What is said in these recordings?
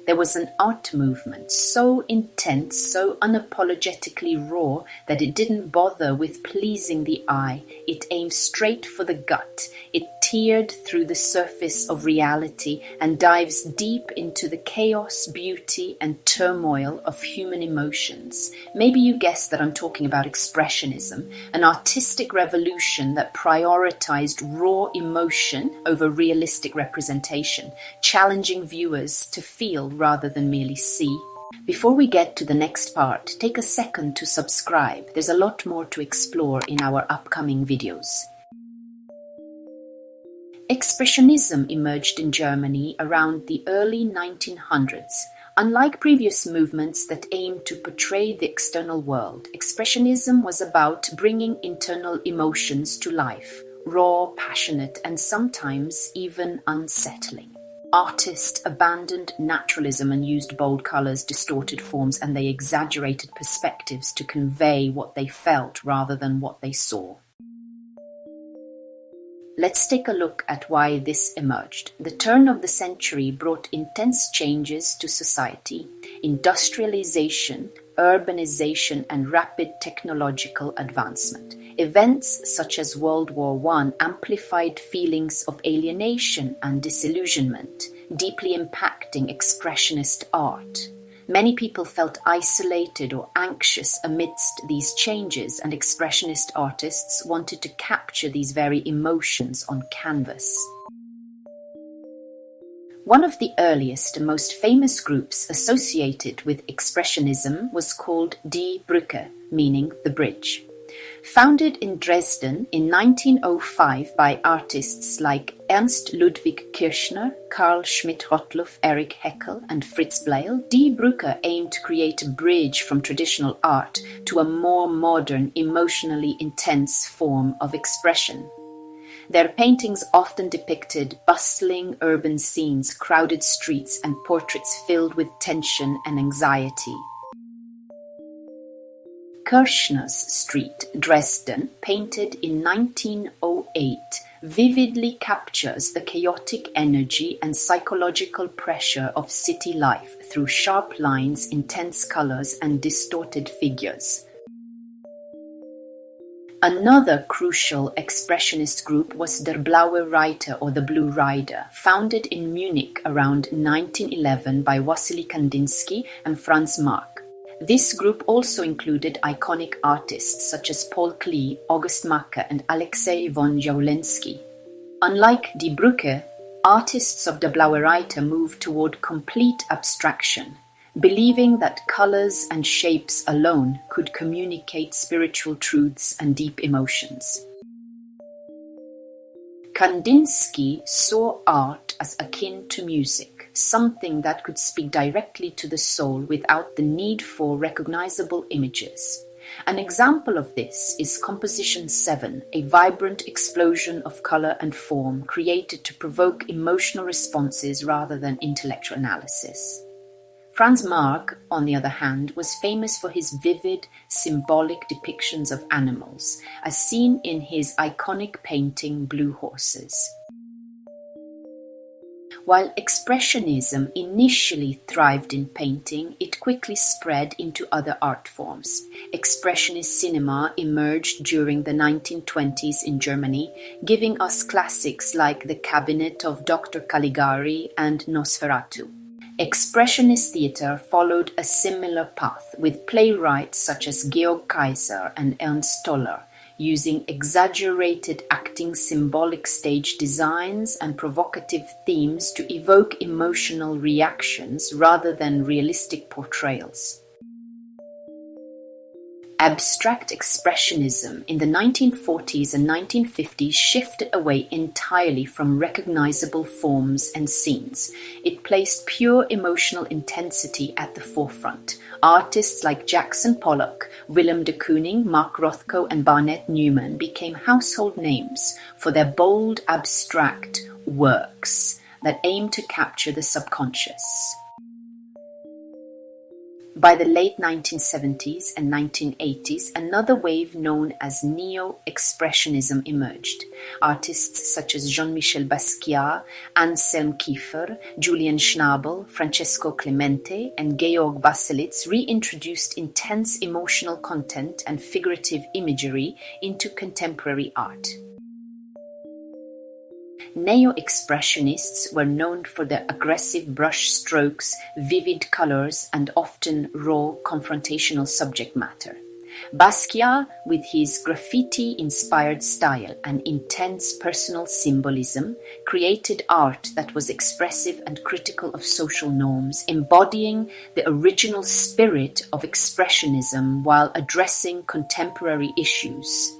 There was an art movement so intense, so unapologetically raw, that it didn't bother with pleasing the eye. It aimed straight for the gut. It teared through the surface of reality and dives deep into the chaos, beauty, and turmoil of human emotions. Maybe you guessed that I'm talking about Expressionism, an artistic revolution that prioritized raw emotion over realistic representation, challenging viewers to feel rather than merely see. Before we get to the next part, take a second to subscribe. There's a lot more to explore in our upcoming videos. Expressionism emerged in Germany around the early 1900s. Unlike previous movements that aimed to portray the external world, Expressionism was about bringing internal emotions to life, raw, passionate, and sometimes even unsettling. Artists abandoned naturalism and used bold colors, distorted forms, and they exaggerated perspectives to convey what they felt rather than what they saw. Let's take a look at why this emerged. The turn of the century brought intense changes to society: industrialization, urbanization, and rapid technological advancement. Events such as World War I amplified feelings of alienation and disillusionment, deeply impacting expressionist art. Many people felt isolated or anxious amidst these changes, and expressionist artists wanted to capture these very emotions on canvas. One of the earliest and most famous groups associated with Expressionism was called Die Brücke, meaning the bridge. Founded in Dresden in 1905 by artists like Ernst Ludwig Kirchner, Carl Schmidt-Rottluff, Erich Heckel, and Fritz Bleyl, Die Brücke aimed to create a bridge from traditional art to a more modern, emotionally intense form of expression. Their paintings often depicted bustling urban scenes, crowded streets, and portraits filled with tension and anxiety. Kirchner's Street, Dresden, painted in 1908, vividly captures the chaotic energy and psychological pressure of city life through sharp lines, intense colors, and distorted figures. Another crucial expressionist group was Der Blaue Reiter, or the Blue Rider, founded in Munich around 1911 by Wassily Kandinsky and Franz Marc. This group also included iconic artists such as Paul Klee, August Macke, and Alexei von Jawlensky. Unlike Die Brücke, artists of Der Blaue Reiter moved toward complete abstraction, believing that colors and shapes alone could communicate spiritual truths and deep emotions. Kandinsky saw art as akin to music, something that could speak directly to the soul without the need for recognizable images. An example of this is Composition 7, a vibrant explosion of color and form created to provoke emotional responses rather than intellectual analysis. Franz Marc, on the other hand, was famous for his vivid, symbolic depictions of animals, as seen in his iconic painting Blue Horses. While Expressionism initially thrived in painting, it quickly spread into other art forms. Expressionist cinema emerged during the 1920s in Germany, giving us classics like The Cabinet of Dr. Caligari and Nosferatu. Expressionist theatre followed a similar path, with playwrights such as Georg Kaiser and Ernst Toller, using exaggerated acting, symbolic stage designs, and provocative themes to evoke emotional reactions rather than realistic portrayals. Abstract expressionism in the 1940s and 1950s shifted away entirely from recognizable forms and scenes. It placed pure emotional intensity at the forefront. Artists like Jackson Pollock, Willem de Kooning, Mark Rothko, and Barnett Newman became household names for their bold, abstract works that aimed to capture the subconscious. By the late 1970s and 1980s, another wave known as Neo-Expressionism emerged. Artists such as Jean-Michel Basquiat, Anselm Kiefer, Julian Schnabel, Francesco Clemente, and Georg Baselitz reintroduced intense emotional content and figurative imagery into contemporary art. Neo-expressionists were known for their aggressive brush strokes, vivid colors, and often raw, confrontational subject matter. Basquiat, with his graffiti-inspired style and intense personal symbolism, created art that was expressive and critical of social norms, embodying the original spirit of Expressionism while addressing contemporary issues.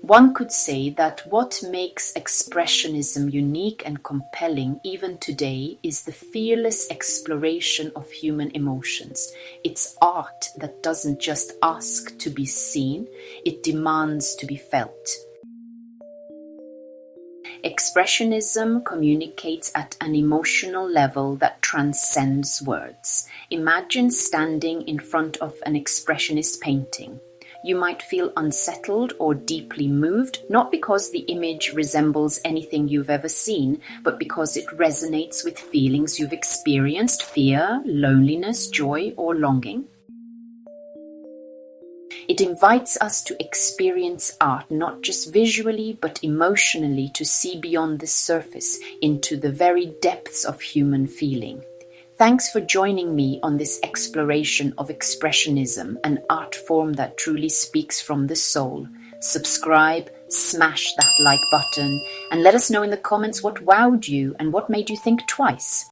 One could say that what makes Expressionism unique and compelling even today is the fearless exploration of human emotions. It's art that doesn't just ask to be seen, it demands to be felt. Expressionism communicates at an emotional level that transcends words. Imagine standing in front of an expressionist painting. You might feel unsettled or deeply moved, not because the image resembles anything you've ever seen, but because it resonates with feelings you've experienced: fear, loneliness, joy, or longing. It invites us to experience art not just visually, but emotionally, to see beyond the surface into the very depths of human feeling. Thanks for joining me on this exploration of Expressionism, an art form that truly speaks from the soul. Subscribe, smash that like button, and let us know in the comments what wowed you and what made you think twice.